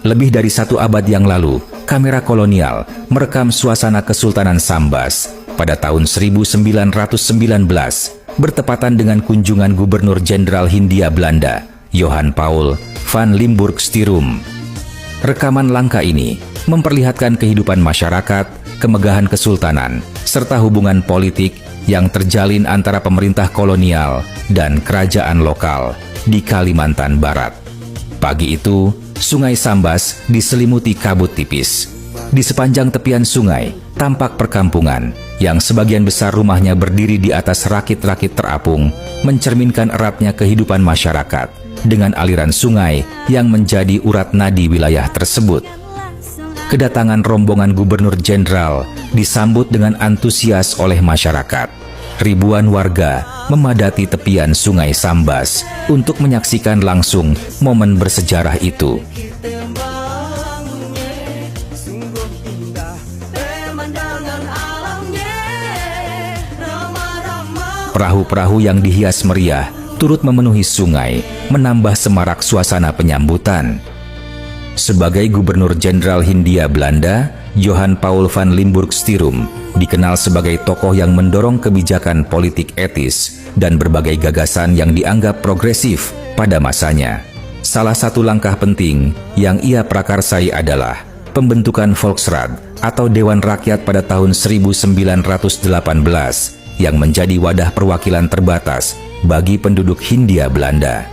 Lebih dari 1 abad yang lalu, kamera kolonial merekam suasana Kesultanan Sambas pada tahun 1919, bertepatan dengan kunjungan Gubernur Jenderal Hindia Belanda, Johan Paul van Limburg-Stirum. Rekaman langka ini memperlihatkan kehidupan masyarakat, kemegahan kesultanan, serta hubungan politik yang terjalin antara pemerintah kolonial dan kerajaan lokal di Kalimantan Barat. Pagi itu, Sungai Sambas diselimuti kabut tipis. Di sepanjang tepian sungai, tampak perkampungan yang sebagian besar rumahnya berdiri di atas rakit-rakit terapung, mencerminkan eratnya kehidupan masyarakat dengan aliran sungai yang menjadi urat nadi wilayah tersebut. Kedatangan rombongan Gubernur Jenderal disambut dengan antusias oleh masyarakat. Ribuan warga memadati tepian Sungai Sambas untuk menyaksikan langsung momen bersejarah itu. Perahu-perahu yang dihias meriah turut memenuhi sungai, menambah semarak suasana penyambutan. Sebagai Gubernur Jenderal Hindia Belanda, Johan Paul van Limburg-Stirum dikenal sebagai tokoh yang mendorong kebijakan politik etis dan berbagai gagasan yang dianggap progresif pada masanya. Salah satu langkah penting yang ia prakarsai adalah pembentukan Volksraad atau Dewan Rakyat pada tahun 1918 yang menjadi wadah perwakilan terbatas bagi penduduk Hindia Belanda.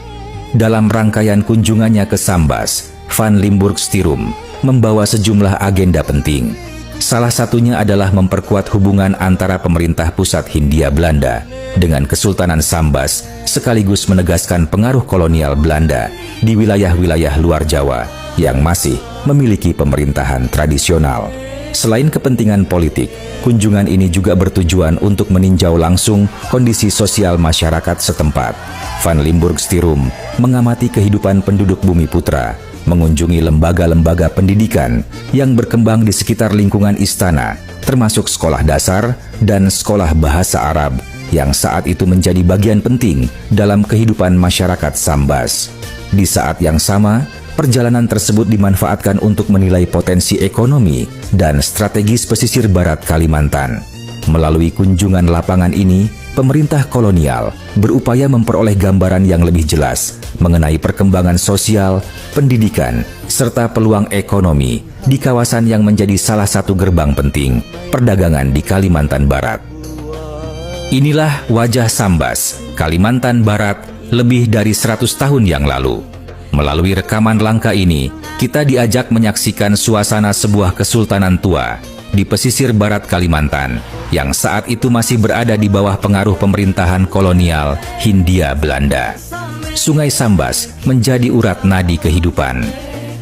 Dalam rangkaian kunjungannya ke Sambas, Van Limburg-Stirum membawa sejumlah agenda penting. Salah satunya adalah memperkuat hubungan antara pemerintah pusat Hindia Belanda dengan Kesultanan Sambas, sekaligus menegaskan pengaruh kolonial Belanda di wilayah-wilayah luar Jawa yang masih memiliki pemerintahan tradisional. Selain kepentingan politik, kunjungan ini juga bertujuan untuk meninjau langsung kondisi sosial masyarakat setempat. Van Limburg-Stirum mengamati kehidupan penduduk Bumi Putra, mengunjungi lembaga-lembaga pendidikan yang berkembang di sekitar lingkungan istana, termasuk sekolah dasar dan sekolah bahasa Arab yang saat itu menjadi bagian penting dalam kehidupan masyarakat Sambas. Di saat yang sama, perjalanan tersebut dimanfaatkan untuk menilai potensi ekonomi dan strategis pesisir barat Kalimantan. Melalui kunjungan lapangan ini, pemerintah kolonial berupaya memperoleh gambaran yang lebih jelas mengenai perkembangan sosial, pendidikan, serta peluang ekonomi di kawasan yang menjadi salah satu gerbang penting perdagangan di Kalimantan Barat. Inilah wajah Sambas, Kalimantan Barat, lebih dari 100 tahun yang lalu. Melalui rekaman langka ini, kita diajak menyaksikan suasana sebuah kesultanan tua di pesisir barat Kalimantan yang saat itu masih berada di bawah pengaruh pemerintahan kolonial Hindia Belanda. Sungai Sambas menjadi urat nadi kehidupan.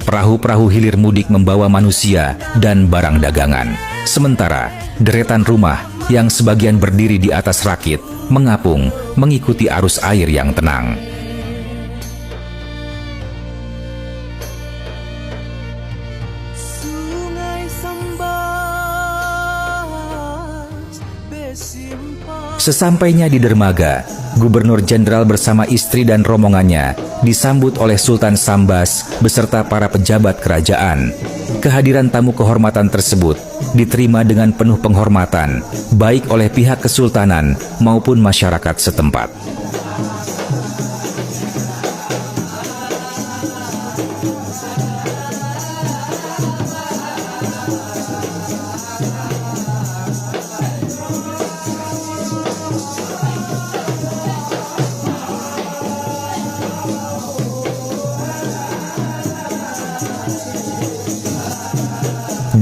Perahu-perahu hilir mudik membawa manusia dan barang dagangan. Sementara deretan rumah yang sebagian berdiri di atas rakit mengapung mengikuti arus air yang tenang. Sesampainya di dermaga, Gubernur Jenderal bersama istri dan rombongannya disambut oleh Sultan Sambas beserta para pejabat kerajaan. Kehadiran tamu kehormatan tersebut diterima dengan penuh penghormatan, baik oleh pihak kesultanan maupun masyarakat setempat.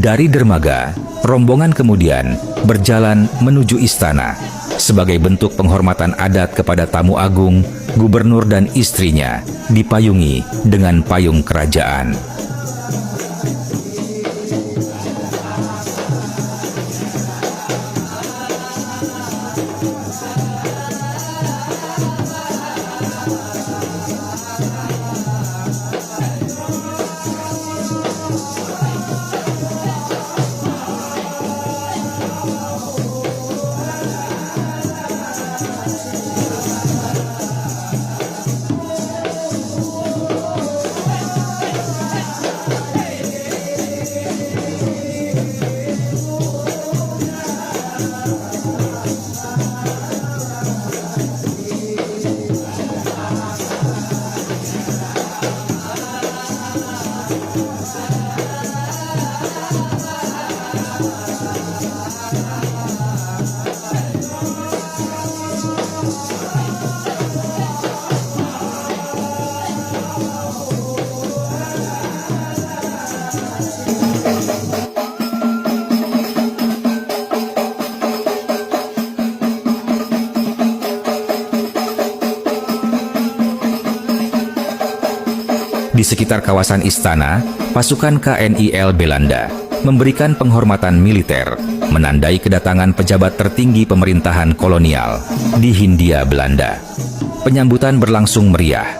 Dari dermaga, rombongan kemudian berjalan menuju istana. Sebagai bentuk penghormatan adat kepada tamu agung, gubernur dan istrinya dipayungi dengan payung kerajaan. Di sekitar kawasan istana, pasukan KNIL Belanda memberikan penghormatan militer, menandai kedatangan pejabat tertinggi pemerintahan kolonial di Hindia Belanda. Penyambutan berlangsung meriah.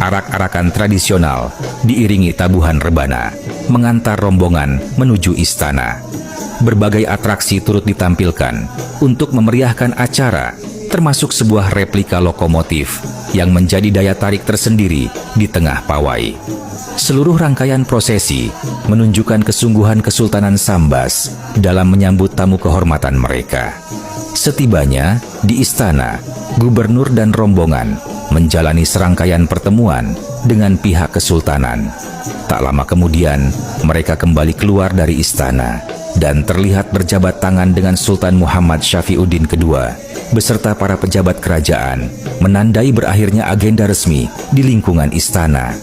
Arak-arakan tradisional diiringi tabuhan rebana mengantar rombongan menuju istana. Berbagai atraksi turut ditampilkan untuk memeriahkan acara, termasuk sebuah replika lokomotif yang menjadi daya tarik tersendiri di tengah pawai. Seluruh rangkaian prosesi menunjukkan kesungguhan Kesultanan Sambas dalam menyambut tamu kehormatan mereka. Setibanya di istana, gubernur dan rombongan menjalani serangkaian pertemuan dengan pihak kesultanan. Tak lama kemudian, mereka kembali keluar dari istana dan terlihat berjabat tangan dengan Sultan Muhammad Syafiuddin II beserta para pejabat kerajaan, menandai berakhirnya agenda resmi di lingkungan istana.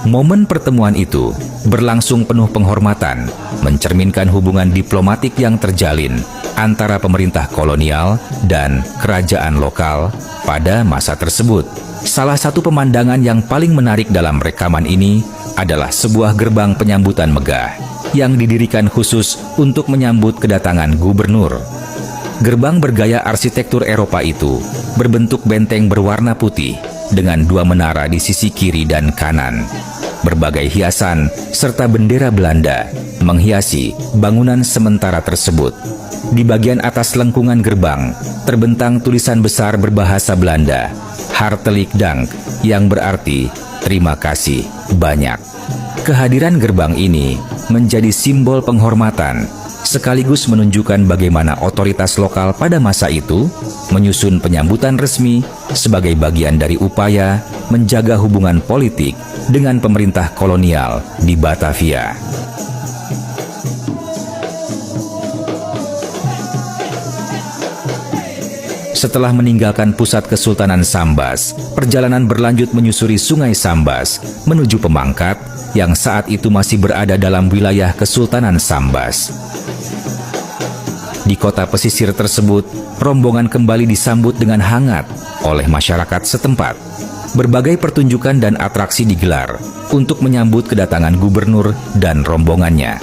Momen pertemuan itu berlangsung penuh penghormatan, mencerminkan hubungan diplomatik yang terjalin antara pemerintah kolonial dan kerajaan lokal pada masa tersebut. Salah satu pemandangan yang paling menarik dalam rekaman ini adalah sebuah gerbang penyambutan megah yang didirikan khusus untuk menyambut kedatangan gubernur. Gerbang bergaya arsitektur Eropa itu berbentuk benteng berwarna putih dengan dua menara di sisi kiri dan kanan. Berbagai hiasan serta bendera Belanda menghiasi bangunan sementara tersebut. Di bagian atas lengkungan gerbang terbentang tulisan besar berbahasa Belanda, Hartelijk Dank, yang berarti terima kasih banyak. Kehadiran gerbang ini menjadi simbol penghormatan, sekaligus menunjukkan bagaimana otoritas lokal pada masa itu menyusun penyambutan resmi sebagai bagian dari upaya menjaga hubungan politik dengan pemerintah kolonial di Batavia. Setelah meninggalkan pusat Kesultanan Sambas, perjalanan berlanjut menyusuri Sungai Sambas menuju Pemangkat yang saat itu masih berada dalam wilayah Kesultanan Sambas. Di kota pesisir tersebut, rombongan kembali disambut dengan hangat oleh masyarakat setempat. Berbagai pertunjukan dan atraksi digelar untuk menyambut kedatangan gubernur dan rombongannya.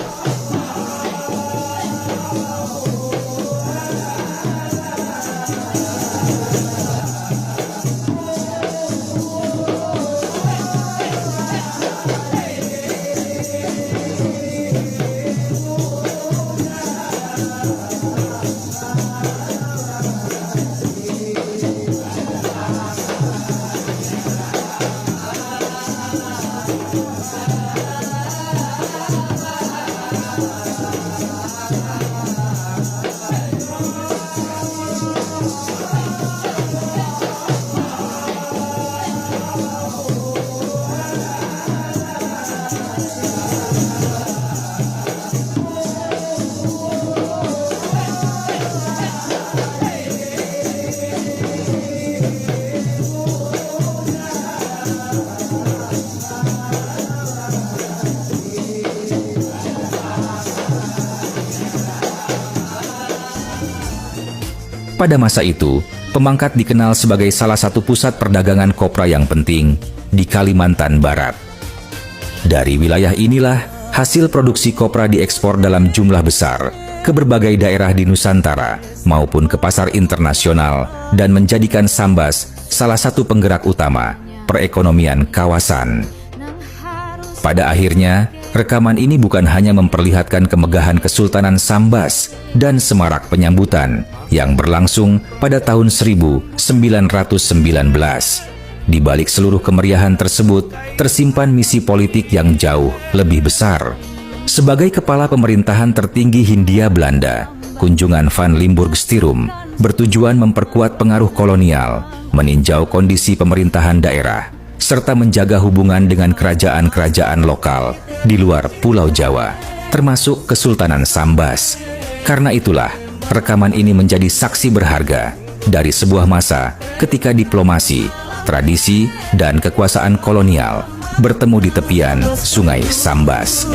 Pada masa itu, Pemangkat dikenal sebagai salah satu pusat perdagangan kopra yang penting di Kalimantan Barat. Dari wilayah inilah hasil produksi kopra diekspor dalam jumlah besar ke berbagai daerah di Nusantara maupun ke pasar internasional dan menjadikan Sambas salah satu penggerak utama perekonomian kawasan. Pada akhirnya, rekaman ini bukan hanya memperlihatkan kemegahan Kesultanan Sambas dan semarak penyambutan yang berlangsung pada tahun 1919. Di balik seluruh kemeriahan tersebut, tersimpan misi politik yang jauh lebih besar. Sebagai kepala pemerintahan tertinggi Hindia Belanda, kunjungan Van Limburg-Stirum bertujuan memperkuat pengaruh kolonial, meninjau kondisi pemerintahan daerah, serta menjaga hubungan dengan kerajaan-kerajaan lokal di luar Pulau Jawa, termasuk Kesultanan Sambas. Karena itulah, rekaman ini menjadi saksi berharga dari sebuah masa ketika diplomasi, tradisi, dan kekuasaan kolonial bertemu di tepian Sungai Sambas.